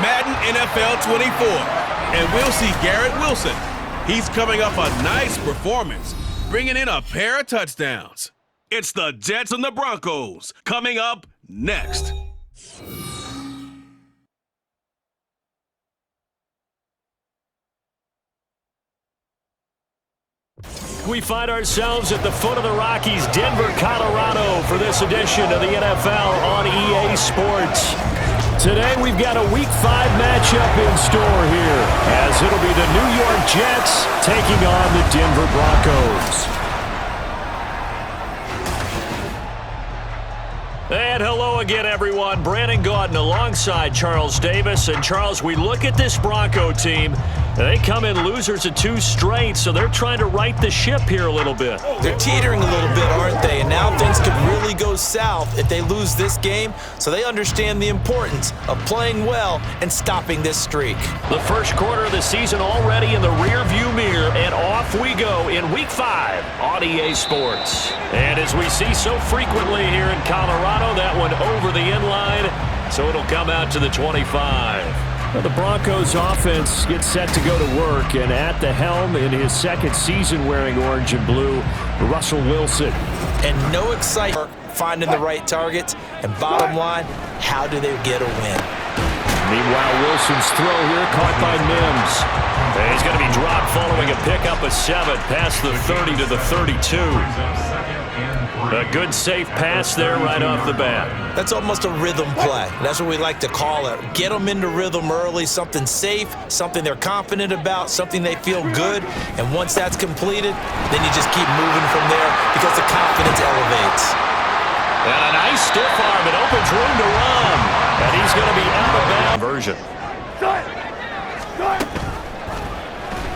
Madden NFL 24. And we'll see Garrett Wilson. He's coming off a nice performance, bringing in a pair of touchdowns. It's the Jets and the Broncos coming up next. We find ourselves at the foot of the Rockies, Denver, Colorado, for this edition of the NFL on EA Sports. Today we've got a Week 5 matchup in store here, as it'll be the New York Jets taking on the Denver Broncos. And hello again, everyone. Brandon Gaudin alongside Charles Davis. And Charles, we look at this Bronco team. They come in losers of 2 straight, so they're trying to right the ship here a little bit. They're teetering a little bit, aren't they? And now things could really go south if they lose this game. So they understand the importance of playing well and stopping this streak. The first quarter of the season already in the rear-view mirror, and off we go in Week 5 on EA Sports. And as we see so frequently here in Colorado, that one over the end line, so it'll come out to the 25. Well, the Broncos offense gets set to go to work, and at the helm in his second season wearing orange and blue, Russell Wilson. And no excitement finding the right targets, and bottom line, how do they get a win? Meanwhile, Wilson's throw here caught by Mims. And he's going to be dropped following a pickup of 7 past the 30 to the 32. A good safe pass there right off the bat. That's almost a rhythm play. That's what we like to call it. Get them into rhythm early, something safe, something they're confident about, something they feel good. And once that's completed, then you just keep moving from there because the confidence elevates. And a nice stiff arm. It opens room to run. And he's going to be out of bounds. Version.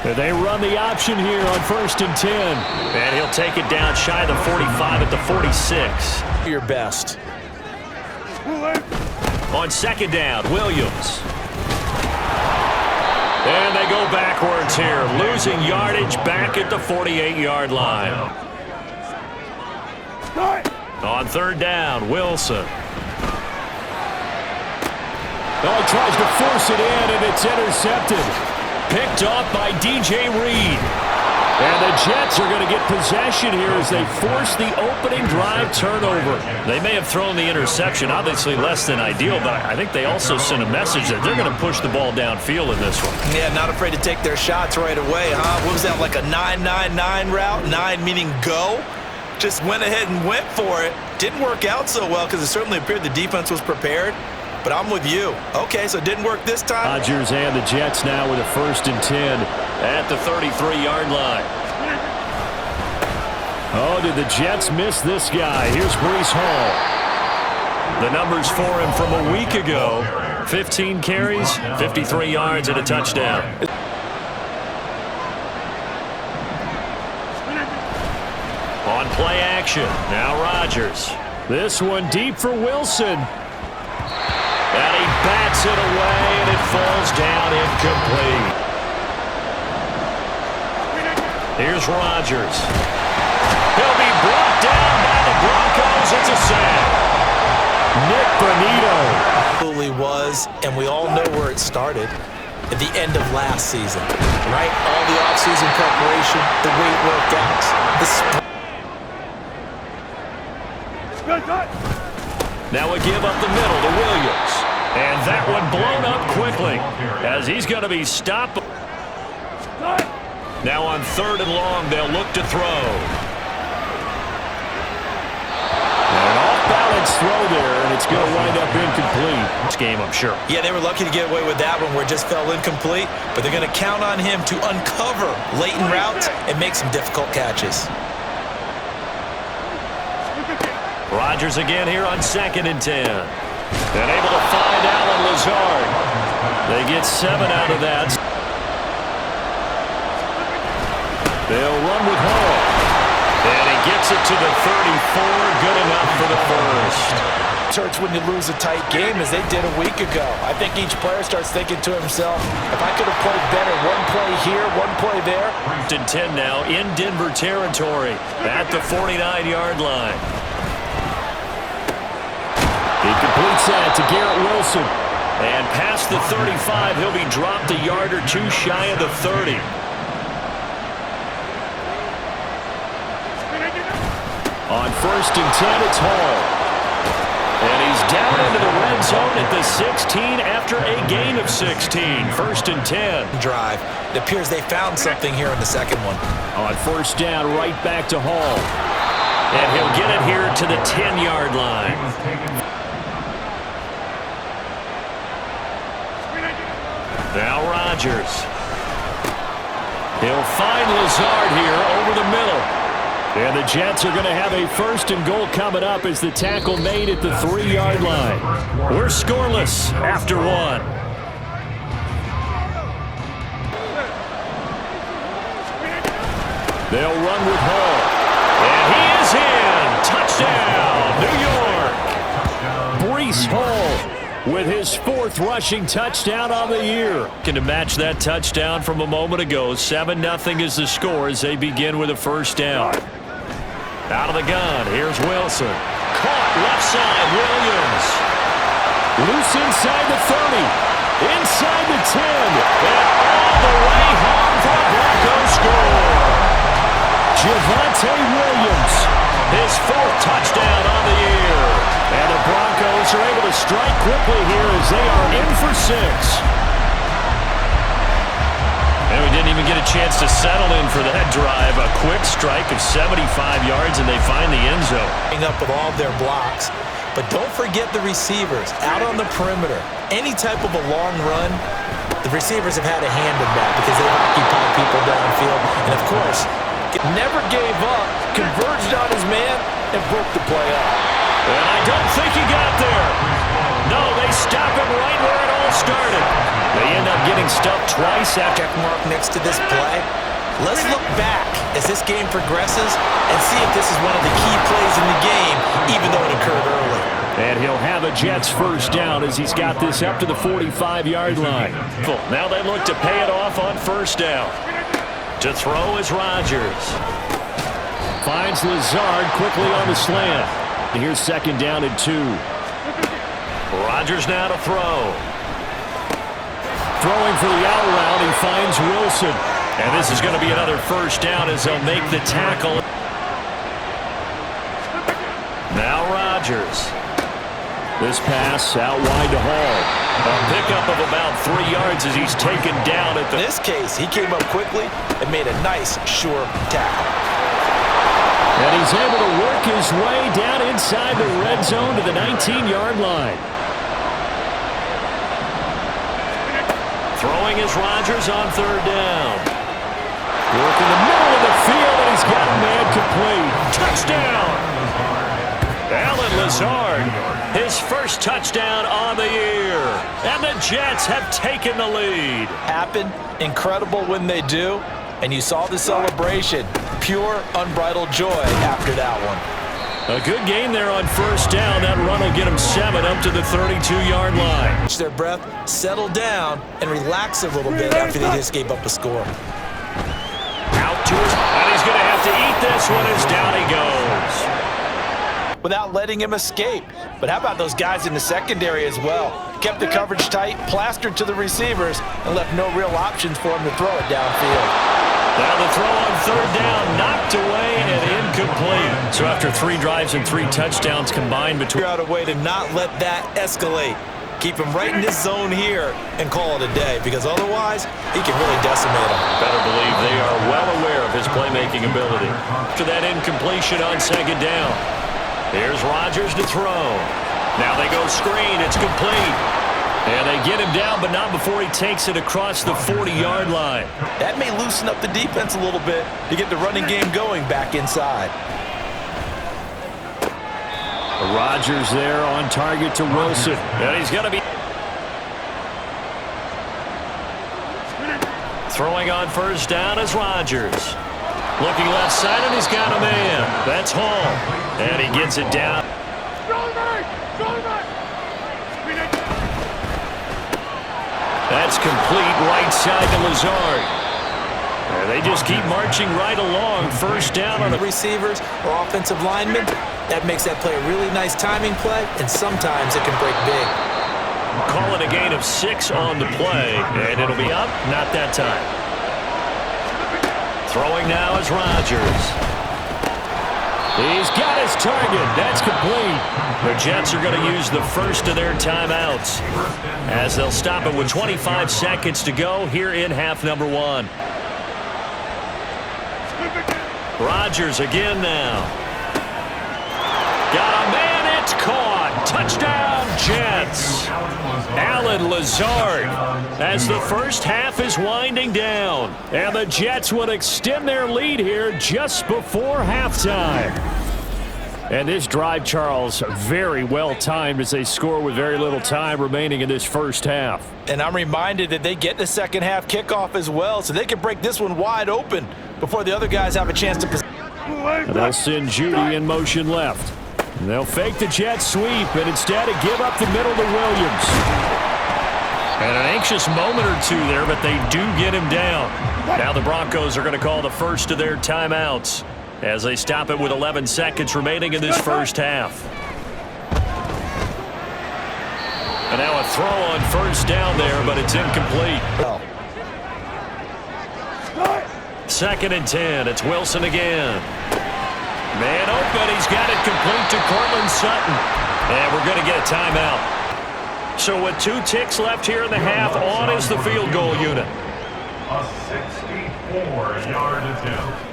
And they run the option here on 1st and 10. And he'll take it down shy of the 45 at the 46. Your best. On 2nd down, Williams. And they go backwards here, losing yardage back at the 48-yard line. On 3rd down, Wilson. Oh, he tries to force it in, and it's intercepted. Picked off by DJ Reed. And the Jets are going to get possession here as they force the opening drive turnover. They may have thrown the interception, obviously less than ideal, but I think they also sent a message that they're going to push the ball downfield in this one. Yeah, not afraid to take their shots right away, huh? What was that, like a 9-9-9 route? 9 meaning go? Just went ahead and went for it. Didn't work out so well because it certainly appeared the defense was prepared. But I'm with you. Okay, so it didn't work this time. Rodgers and the Jets now with a 1st and 10 at the 33-yard line. Oh, did the Jets miss this guy? Here's Breece Hall. The numbers for him from a week ago. 15 carries, 53 yards, and a touchdown. On play action, now Rodgers. This one deep for Wilson. And he bats it away, and it falls down incomplete. Here's Rodgers. He'll be brought down by the Broncos. It's a sack. Nick Bonito. Absolutely was, and we all know where it started. At the end of last season, right? All the offseason preparation, the weight workouts, Now a give up the middle to Williams. And that one blown up quickly as he's going to be stopped. Now on 3rd and long, they'll look to throw. An off-balance throw there, and it's going to wind up incomplete. This game, I'm sure. Yeah, they were lucky to get away with that one where it just fell incomplete, but they're going to count on him to uncover latent routes and make some difficult catches. Rodgers again here on 2nd and 10. And able to find Allen Lazard. They get 7 out of that. They'll run with Hall. And he gets it to the 34. Good enough for the first. Church, when you lose a tight game, as they did a week ago, I think each player starts thinking to himself, if I could have played better, one play here, one play there. 10 now in Denver territory at the 49-yard line. He completes that to Garrett Wilson. And past the 35, he'll be dropped a yard or two shy of the 30. On 1st and 10, it's Hall. And he's down into the red zone at the 16 after a gain of 16. 1st and 10. Drive. It appears they found something here in the second one. On 1st down, right back to Hall. And he'll get it here to the 10-yard line. Now Rodgers. He'll find Lazard here over the middle. And the Jets are going to have a 1st and goal coming up as the tackle made at the 3-yard line. We're scoreless after 1. They'll run with Hall. And he is in. Touchdown, New York. Breece Hall with his 4th rushing touchdown on the year. To match that touchdown from a moment ago, 7-0 is the score as they begin with a 1st down. Out of the gun, here's Wilson. Caught left side, Williams. Loose inside the 30. Inside the 10. And all the way home for a Broncos score. Javonte Williams, his 4th touchdown on the year. And the Broncos are able to strike quickly here as they are in for 6. And we didn't even get a chance to settle in for that drive. A quick strike of 75 yards, and they find the end zone. Up with all their blocks. But don't forget the receivers out on the perimeter. Any type of a long run, the receivers have had a hand in that because they've occupied people downfield. And, of course, never gave up, converged on his man, and broke the play up. And I don't think he got there. No, they stop him right where it all started. They end up getting stuffed twice after. Check mark next to this play. Let's look back as this game progresses and see if this is one of the key plays in the game, even though it occurred early. And he'll have a Jets 1st down as he's got this up to the 45-yard line. Now they look to pay it off on 1st down. To throw is Rodgers. Finds Lazard quickly on the slant. Here's 2nd down and 2. Rodgers now to throw. Throwing for the out route, he finds Wilson. And this is going to be another 1st down as they'll make the tackle. Now Rodgers. This pass out wide to Hall. A pickup of about 3 yards as he's taken down at the... In this case, he came up quickly and made a nice, sure tackle. And he's able to work his way down inside the red zone to the 19-yard line. Throwing is Rodgers on 3rd down. Work in the middle of the field, and he's got a man complete. Touchdown! Alan Lazard, his 1st touchdown on the year. And the Jets have taken the lead. Happen, incredible when they do. And you saw the celebration. Pure, unbridled joy after that one. A good game there on 1st down. That run will get them 7 up to the 32-yard line. Catch their breath, settle down, and relax a little bit after they just gave up a score. Out to his... And he's going to have to eat this one as down he goes. Without letting him escape. But how about those guys in the secondary as well? Kept the coverage tight, plastered to the receivers, and left no real options for him to throw it downfield. Now the throw on 3rd down, knocked away and incomplete. So after 3 drives and 3 touchdowns combined between... Figure out a way to not let that escalate. Keep him right in this zone here and call it a day, because otherwise he can really decimate him. Better believe they are well aware of his playmaking ability. After that incompletion on 2nd down. Here's Rodgers to throw. Now they go screen. It's complete. And they get him down, but not before he takes it across the 40-yard line. That may loosen up the defense a little bit to get the running game going back inside. Rodgers there on target to Wilson. And he's going to be... Throwing on 1st down is Rodgers. Looking left side, and he's got a man. That's Hall. And he gets it down. That's complete right side to Lazard. And they just keep marching right along. 1st down on the receivers or offensive linemen. That makes that play a really nice timing play, and sometimes it can break big. Call it a gain of 6 on the play, and it'll be up. Not that time. Throwing now is Rodgers. He's got his target. That's complete. The Jets are going to use the first of their timeouts as they'll stop it with 25 seconds to go here in half number 1. Rodgers again now. Got a man. It's caught. Touchdown, Jets. Allen Lazard as the first half is winding down. And the Jets will extend their lead here just before halftime. And this drive, Charles, very well timed as they score with very little time remaining in this first half. And I'm reminded that they get the second half kickoff as well, so they can break this one wide open before the other guys have a chance to. And they'll send Judy in motion left. And they'll fake the jet sweep and instead give up the middle to Williams. And an anxious moment or two there, but they do get him down. Now the Broncos are going to call the first of their timeouts as they stop it with 11 seconds remaining in this first half. And now a throw on first down there, but it's incomplete. Second and 10. It's Wilson again. Man open. He's got it complete to Cortland Sutton. And we're going to get a timeout. So with 2 ticks left here in the half, on is the field goal unit. A 64-yard attempt.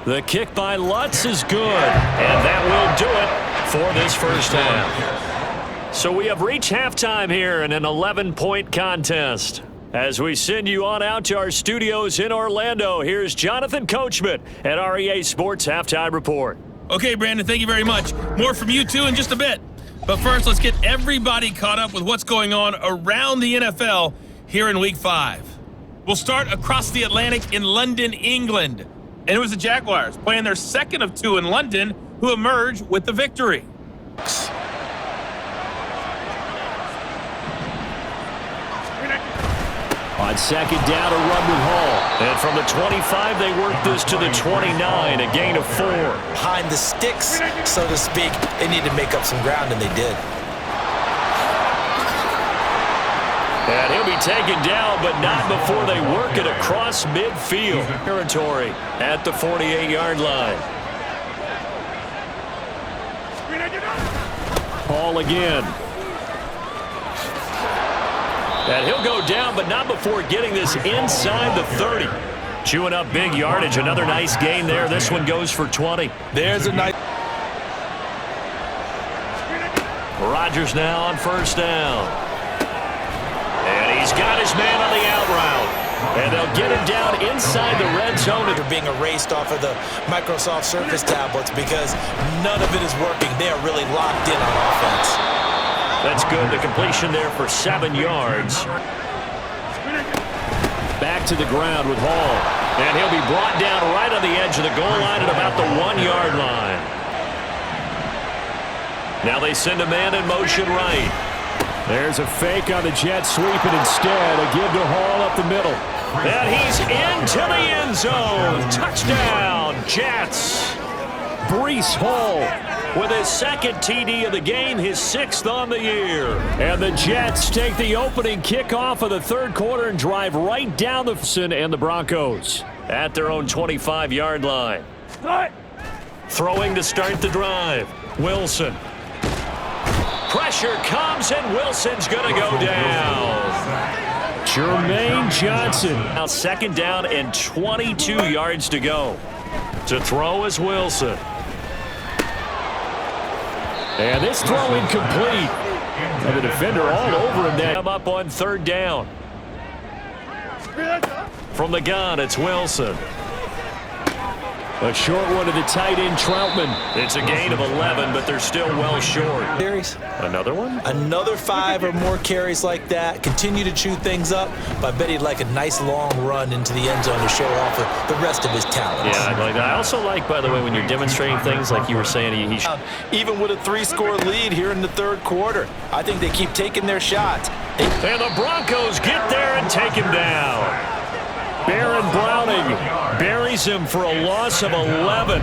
The kick by Lutz is good. And that will do it for this first half. So we have reached halftime here in an 11-point contest. As we send you on out to our studios in Orlando, here's Jonathan Coachman at REA Sports Halftime Report. Okay, Brandon, thank you very much. More from you, too, in just a bit. But first, let's get everybody caught up with what's going on around the NFL here in Week 5. We'll start across the Atlantic in London, England. And it was the Jaguars playing their second of 2 in London who emerged with the victory. On second down, a run with Hall. And from the 25, they work this to the 29, a gain of 4. Behind the sticks, so to speak, they need to make up some ground, and they did. And he'll be taken down, but not before they work it across midfield territory at the 48-yard line. Hall again. And he'll go down, but not before getting this inside the 30. Chewing up big yardage. Another nice gain there. This one goes for 20. There's a nice. Rodgers now on first down. And he's got his man on the out route. And they'll get him down inside the red zone. They're being erased off of the Microsoft Surface tablets because none of it is working. They are really locked in on offense. That's good. The completion there for 7 yards. Back to the ground with Hall. And he'll be brought down right on the edge of the goal line at about the 1-yard line. Now they send a man in motion right. There's a fake on the jet sweep, and instead a give to Hall up the middle. And he's into the end zone. Touchdown, Jets. Breece Hall with his second TD of the game, his 6th on the year. And the Jets take the opening kickoff of the third quarter and drive right down the and the Broncos at their own 25-yard line. Throwing to start the drive. Wilson. Pressure comes, and Wilson's going to go down. Jermaine Johnson. Now second down and 22 yards to go. To throw is Wilson. And this throw incomplete. And the defender all over him there. Up on third down. From the gun, it's Wilson. A short one to the tight end, Troutman. It's a gain of 11, but they're still well short. Carries. Another one? Another 5 or more carries like that. Continue to chew things up. But I bet he'd like a nice long run into the end zone to show off the rest of his talents. Yeah, I'd like that. I also like, by the way, when you're demonstrating things like you were saying, he even with a 3-score lead here in the third quarter, I think they keep taking their shots. And the Broncos get there and take him down. Baron Browning buries him for a loss of 11.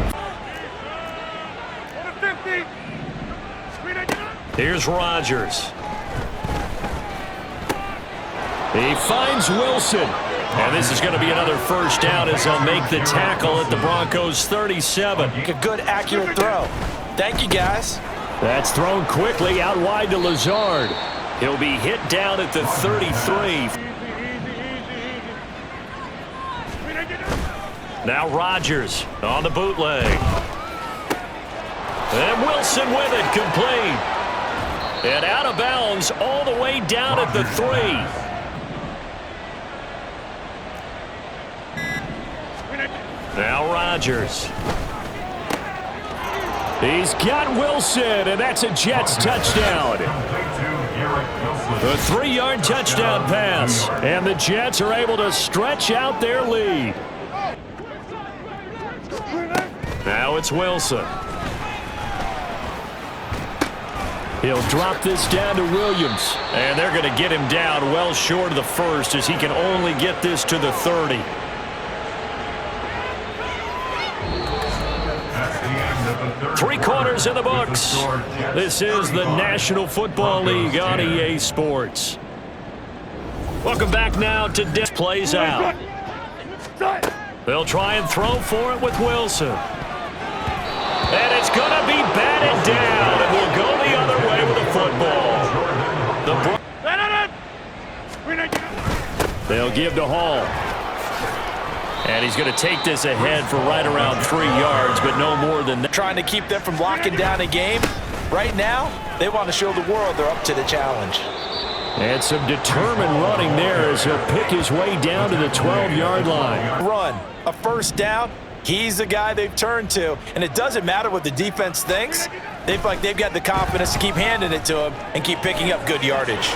Here's Rodgers. He finds Wilson. And this is going to be another first down as they'll make the tackle at the Broncos' 37. A good, accurate throw. Thank you, guys. That's thrown quickly out wide to Lazard. He'll be hit down at the 33. Now Rodgers on the bootleg. And Wilson with it, complete. And out of bounds all the way down at the 3. Now Rodgers. He's got Wilson, and that's a Jets touchdown. The 3-yard touchdown pass, and the Jets are able to stretch out their lead. Now it's Wilson. He'll drop this down to Williams, and they're going to get him down well short of the first as he can only get this to the 30. Three quarters in the books. This is the National Football League on EA Sports. Welcome back now to this plays out. They'll try and throw for it with Wilson. And it's going to be batted down, and we'll go the other way with the football. They'll give to Hall. And he's going to take this ahead for right around 3 yards, but no more than that. Trying to keep them from locking down a game. Right now, they want to show the world they're up to the challenge. And some determined running there as he'll pick his way down to the 12-yard line. Run, a first down. He's the guy they've turned to. And it doesn't matter what the defense thinks. They've got the confidence to keep handing it to him and keep picking up good yardage.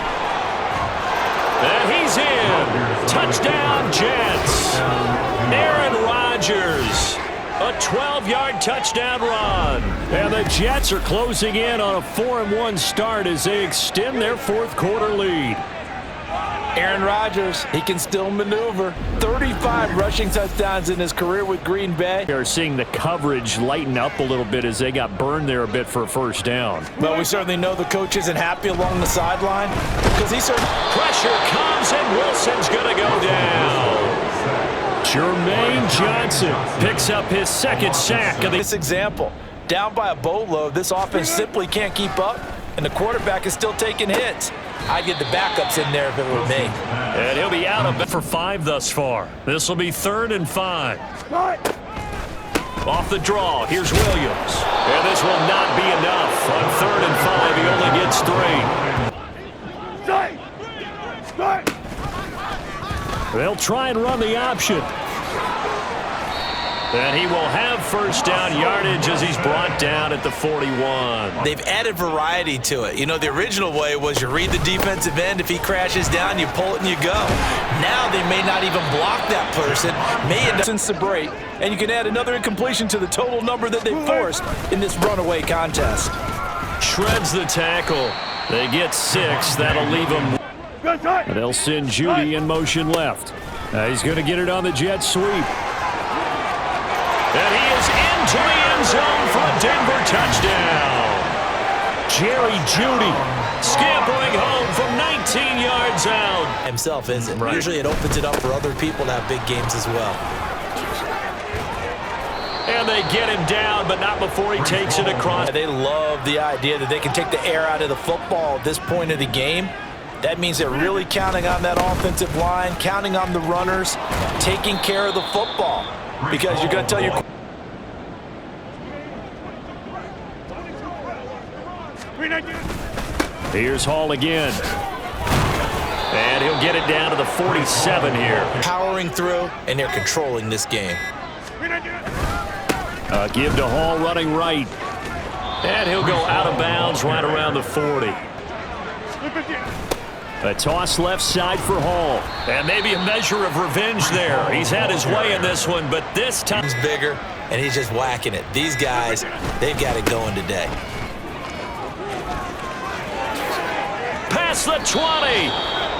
And he's in. Touchdown, Jets. Aaron Rodgers, a 12-yard touchdown run. And the Jets are closing in on a 4-1 start as they extend their fourth-quarter lead. Aaron Rodgers, he can still maneuver. 35 rushing touchdowns in his career with Green Bay. They're seeing the coverage lighten up a little bit as they got burned there a bit for a first down. Well, we certainly know the coach isn't happy along the sideline because he certainly... Pressure comes and Wilson's going to go down. Jermaine Johnson picks up his second sack of this example. Down by a boatload, this offense simply can't keep up, and the quarterback is still taking hits. I'd get the backups in there if it were me. And he'll be out of for 5 thus far. This will be 3rd and 5. Off the draw, here's Williams. And this will not be enough. On 3rd and 5, he only gets 3. They'll try and run the option. And he will have first down yardage as he's brought down at the 41. They've added variety to it. You know, the original way was you read the defensive end. If he crashes down, you pull it and you go. Now they may not even block that person. May end up since the break, and you can add another incompletion to the total number that they forced in this runaway contest. Shreds the tackle. They get 6. That'll leave them. And they'll send Judy in motion left. He's going to get it on the jet sweep. And he is into the end zone for a Denver touchdown. Jerry Judy scampering home from 19 yards out. Himself isn't. Right. Usually it opens it up for other people to have big games as well. And they get him down, but not before he takes it across. They love the idea that they can take the air out of the football at this point of the game. That means they're really counting on that offensive line, counting on the runners, taking care of the football. Because you're going to tell your... Here's Hall again. And he'll get it down to the 47 here. Powering through, and they're controlling this game. Give to Hall running right. And he'll go out of bounds right around the 40. A toss left side for Hall. And maybe a measure of revenge there. He's had his way in this one, but this time... He's bigger, and he's just whacking it. These guys, they've got it going today. past the 20.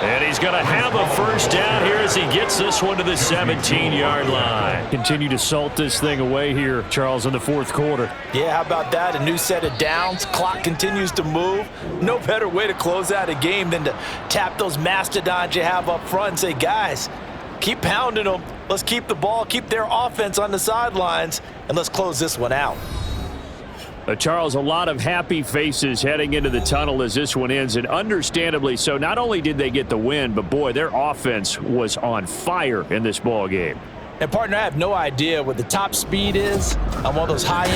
And he's going to have a first down here as he gets this one to the 17-yard line. Continue to salt this thing away here, Charles, in the fourth quarter. Yeah, how about that? A new set of downs. Clock continues to move. No better way to close out a game than to tap those mastodons you have up front and say, guys, keep pounding them. Let's keep the ball, keep their offense on the sidelines, and let's close this one out. Charles, a lot of happy faces heading into the tunnel as this one ends, and understandably so. Not only did they get the win, but boy, their offense was on fire in this ball game. And partner, I have no idea what the top speed is on one of those high